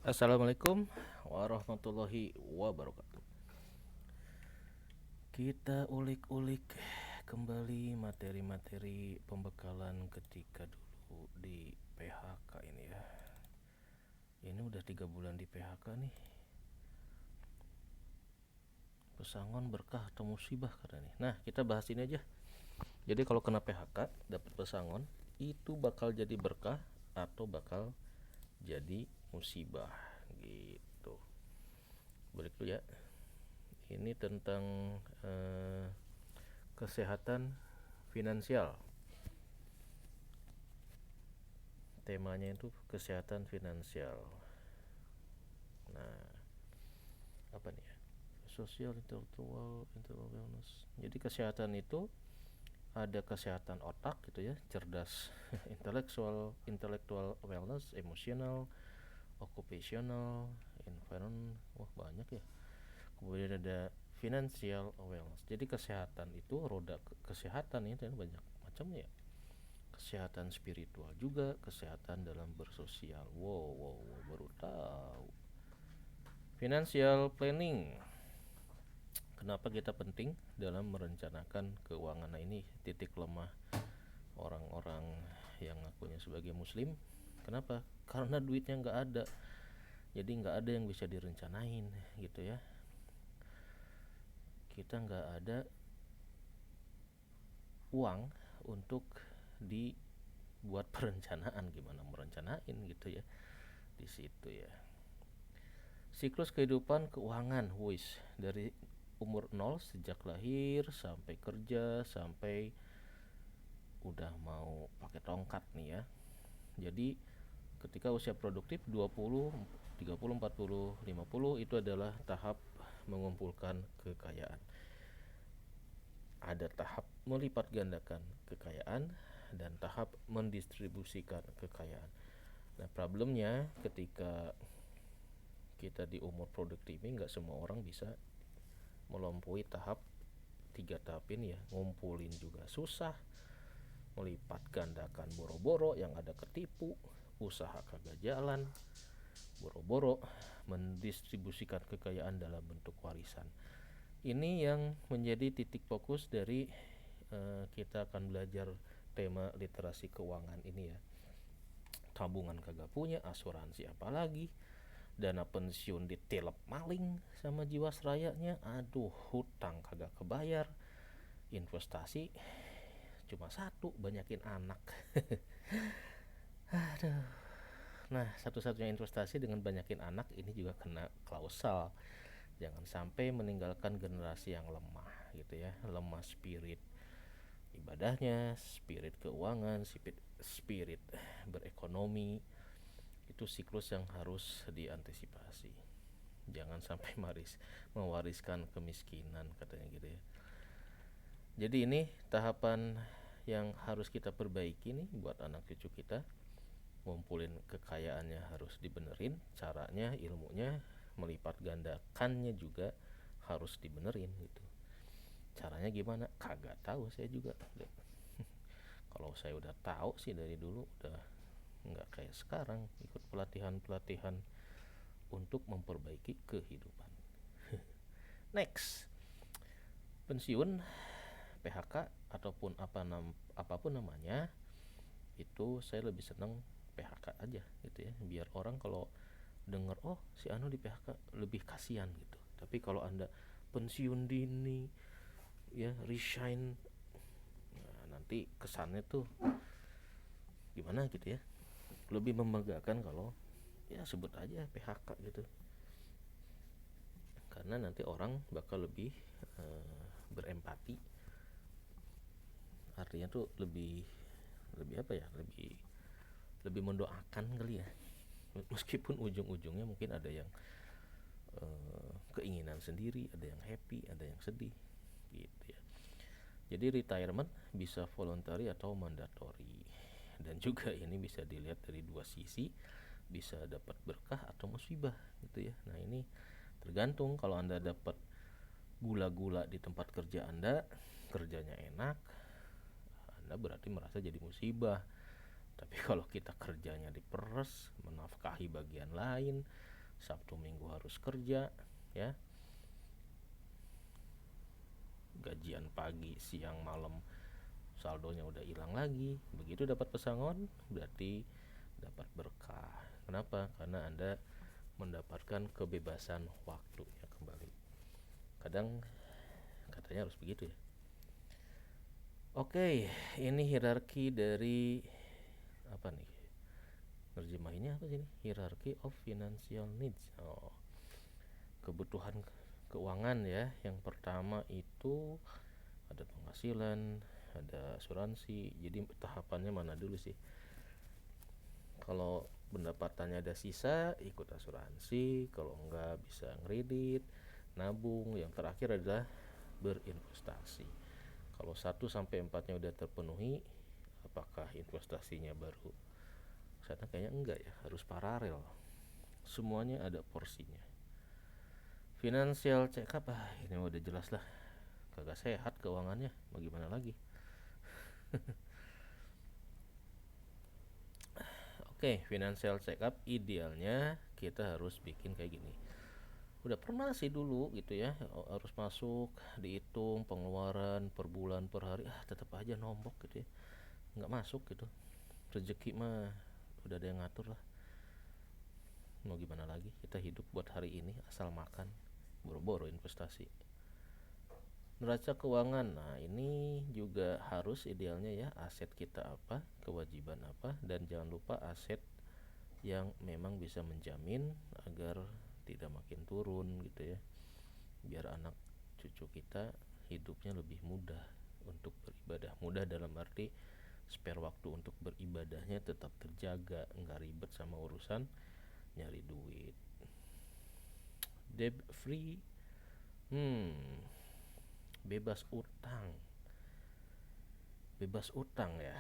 Assalamualaikum warahmatullahi wabarakatuh. Kita ulik-ulik kembali materi-materi pembekalan ketika dulu di PHK ini ya. Ini udah 3 bulan di PHK nih. Pesangon berkah atau musibah katanya. Nah, kita bahas ini aja. Jadi kalau kena PHK dapat pesangon, itu bakal jadi berkah atau bakal jadi musibah gitu. Balik dulu ya. Ini tentang eh, kesehatan finansial. Temanya itu kesehatan finansial. Nah, apa nih ya? Sosial, intellectual wellness. Jadi kesehatan itu ada kesehatan otak gitu ya, cerdas, intellectual wellness, emosional, occupational, environment, wah banyak ya. Kemudian ada financial wellness. Jadi kesehatan itu roda kesehatan itu banyak macamnya ya. Kesehatan spiritual juga, kesehatan dalam bersosial. Wow, baru tahu. Financial planning. Kenapa kita penting dalam merencanakan keuangan? Nah, ini titik lemah orang-orang yang ngakunya sebagai muslim. Kenapa? Karena duitnya nggak ada. Jadi nggak ada yang bisa direncanain gitu ya. Kita nggak ada uang untuk dibuat perencanaan, gimana merencanain gitu ya di situ ya. Siklus kehidupan keuangan, wis dari umur 0 sejak lahir sampai kerja sampai udah mau pakai tongkat nih ya. Jadi ketika usia produktif 20, 30, 40, 50 itu adalah tahap mengumpulkan kekayaan. Ada tahap melipat gandakan kekayaan dan tahap mendistribusikan kekayaan. Nah, problemnya ketika kita di umur produktif ini nggak semua orang bisa melampaui tahap 3 tahap ini ya. Ngumpulin juga susah, melipat gandakan boro-boro, yang ada ketipu, usaha kagak jalan, boro-boro mendistribusikan kekayaan dalam bentuk warisan. Ini yang menjadi titik fokus dari kita akan belajar tema literasi keuangan ini ya. Tabungan kagak punya, asuransi apalagi, dana pensiun ditilep maling sama jiwasrayanya, aduh hutang kagak kebayar, investasi cuma satu, banyakin anak. Aduh. Nah, satu-satunya investasi dengan banyakin anak ini juga kena klausal. Jangan sampai meninggalkan generasi yang lemah gitu ya, lemah spirit ibadahnya, spirit keuangan, spirit berekonomi. Itu siklus yang harus diantisipasi. Jangan sampai mewariskan kemiskinan katanya gitu ya. Jadi ini tahapan yang harus kita perbaiki nih buat anak cucu kita. Ngumpulin kekayaannya harus dibenerin, caranya, ilmunya, melipat gandakannya juga harus dibenerin gitu. Caranya gimana? Kagak tahu saya juga. Kalau saya udah tahu sih dari dulu udah nggak kayak sekarang ikut pelatihan-pelatihan untuk memperbaiki kehidupan. Next, pensiun, PHK ataupun apapun namanya, itu saya lebih seneng PHK aja gitu ya, biar orang kalau denger oh si Anu di PHK lebih kasihan gitu. Tapi kalau anda pensiun dini ya, resign, nah, nanti kesannya tuh gimana gitu ya, lebih membanggakan kalau ya sebut aja PHK gitu, karena nanti orang bakal lebih berempati. Artinya tuh lebih lebih apa ya, lebih mendoakan kali ya, meskipun ujung-ujungnya mungkin ada yang keinginan sendiri, ada yang happy, ada yang sedih gitu ya. Jadi retirement bisa voluntary atau mandatory, dan juga ini bisa dilihat dari dua sisi, bisa dapat berkah atau musibah gitu ya. Nah, ini tergantung. Kalau anda dapat gula-gula di tempat kerja anda, kerjanya enak, anda berarti merasa jadi musibah. Tapi kalau kita kerjanya diperes, menafkahi bagian lain, Sabtu Minggu harus kerja, ya, gajian pagi siang malam saldonya udah hilang lagi. Begitu dapat pesangon berarti dapat berkah. Kenapa? Karena Anda mendapatkan kebebasan waktunya kembali. Kadang katanya harus begitu ya. Oke, ini hierarki dari apa nih? Terjemahinnya apa sih ini? Hierarchy of financial needs. Oh, kebutuhan keuangan ya. Yang pertama itu ada penghasilan, ada asuransi. Jadi tahapannya mana dulu sih? Kalau pendapatannya ada sisa, ikut asuransi. Kalau enggak bisa ngeredit, nabung. Yang terakhir adalah berinvestasi. Kalau 1 sampai 4-nya udah terpenuhi, apakah investasinya baru? Sana kayaknya enggak ya, harus paralel. Semuanya ada porsinya. Financial check up, ini udah jelas lah, kagak sehat keuangannya, mau gimana lagi. Oke, financial check up idealnya kita harus bikin kayak gini. Udah pernah sih dulu gitu ya, harus masuk, dihitung pengeluaran per bulan per hari, tetap aja nombok gitu ya, nggak masuk gitu. Rezeki mah udah ada yang ngatur lah, mau gimana lagi, kita hidup buat hari ini, asal makan, boro-boro investasi. Neraca keuangan, nah ini juga harus idealnya ya, aset kita apa, kewajiban apa, dan jangan lupa aset yang memang bisa menjamin agar tidak makin turun gitu ya, biar anak cucu kita hidupnya lebih mudah untuk beribadah. Mudah dalam arti spare waktu untuk beribadahnya tetap terjaga, nggak ribet sama urusan nyari duit. Debt free, bebas utang. Bebas utang ya.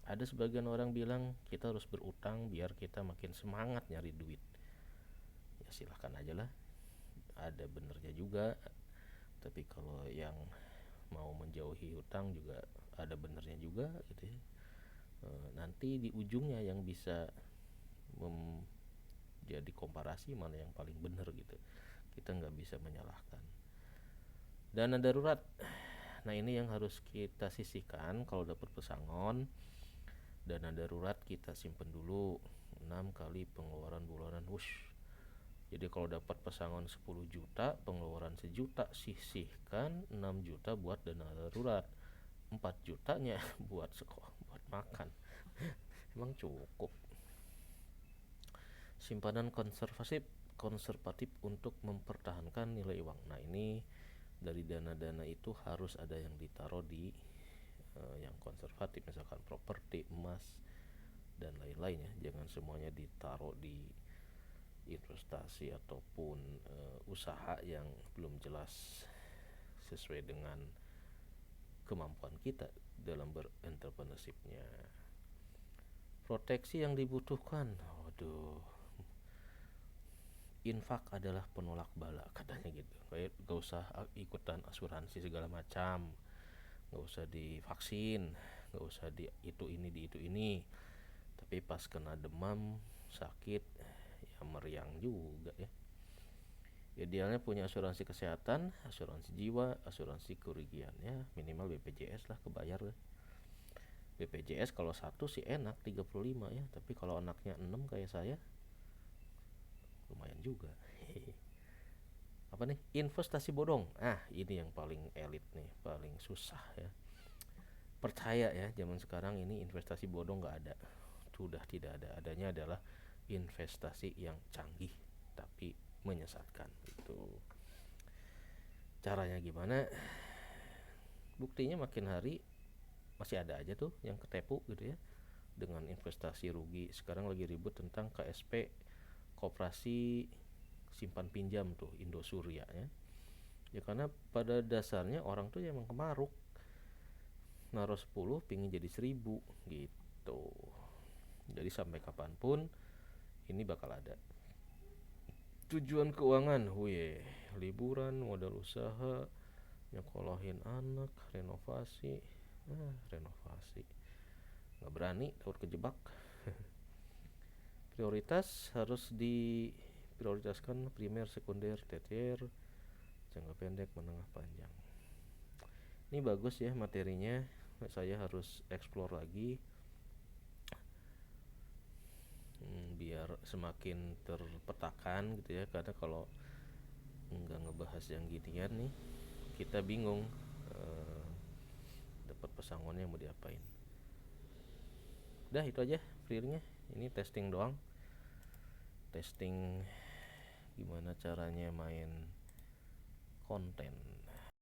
Ada sebagian orang bilang kita harus berutang biar kita makin semangat nyari duit. Ya silahkan aja lah, ada benernya juga. Tapi kalau yang mau menjauhi hutang juga ada benernya juga gitu ya. Nanti di ujungnya yang bisa jadi komparasi mana yang paling bener gitu. Kita nggak bisa menyalahkan. Dana darurat, nah ini yang harus kita sisihkan kalau dapat pesangon. Dana darurat kita simpen dulu 6 kali pengeluaran bulanan. Wush. Jadi kalau dapat pesangon 10 juta, pengeluaran 1 juta, sisihkan 6 juta buat dana darurat. 4 jutanya buat sekolah, buat makan. Emang cukup. Simpanan konservatif untuk mempertahankan nilai uang. Nah, ini dari dana-dana itu harus ada yang ditaruh di yang konservatif, misalkan properti, emas, dan lain-lain ya. Jangan semuanya ditaruh di investasi ataupun usaha yang belum jelas sesuai dengan kemampuan kita dalam berentrepreneurshipnya. Proteksi yang dibutuhkan, waduh, infak adalah penolak bala katanya gitu. Kayak gak usah ikutan asuransi segala macam, gak usah divaksin, gak usah di itu ini, tapi pas kena demam sakit ya meriang juga ya. Idealnya punya asuransi kesehatan, asuransi jiwa, asuransi kerugian ya, minimal BPJS lah, kebayar lah. BPJS kalau satu sih enak 35 ya, tapi kalau anaknya 6 kayak saya lumayan juga. Apa nih? Investasi bodong. Ini yang paling elit nih, paling susah ya. Percaya ya, zaman sekarang ini investasi bodong nggak ada, sudah tidak ada. Adanya adalah investasi yang canggih tapi menyesatkan. Itu caranya gimana? Buktinya makin hari masih ada aja tuh yang ketipu gitu ya, dengan investasi rugi. Sekarang lagi ribut tentang KSP, koperasi simpan pinjam tuh, Indosuria ya. Ya karena pada dasarnya orang tuh emang kemaruk, naruh 10 pingin jadi 1000 gitu. Jadi sampai kapanpun ini bakal ada. Tujuan keuangan, liburan, modal usaha, nyekolahin anak, renovasi. Renovasi nggak berani, takut kejebak. Prioritas harus diprioritaskan: primer, sekunder, tersier, jangka pendek, menengah, panjang. Ini bagus ya materinya, saya harus explore lagi biar semakin terpetakan gitu ya, karena kalau nggak ngebahas yang ginian nih kita bingung dapat pesangonnya mau diapain. Udah itu aja freelingnya, ini testing doang, testing gimana caranya main konten.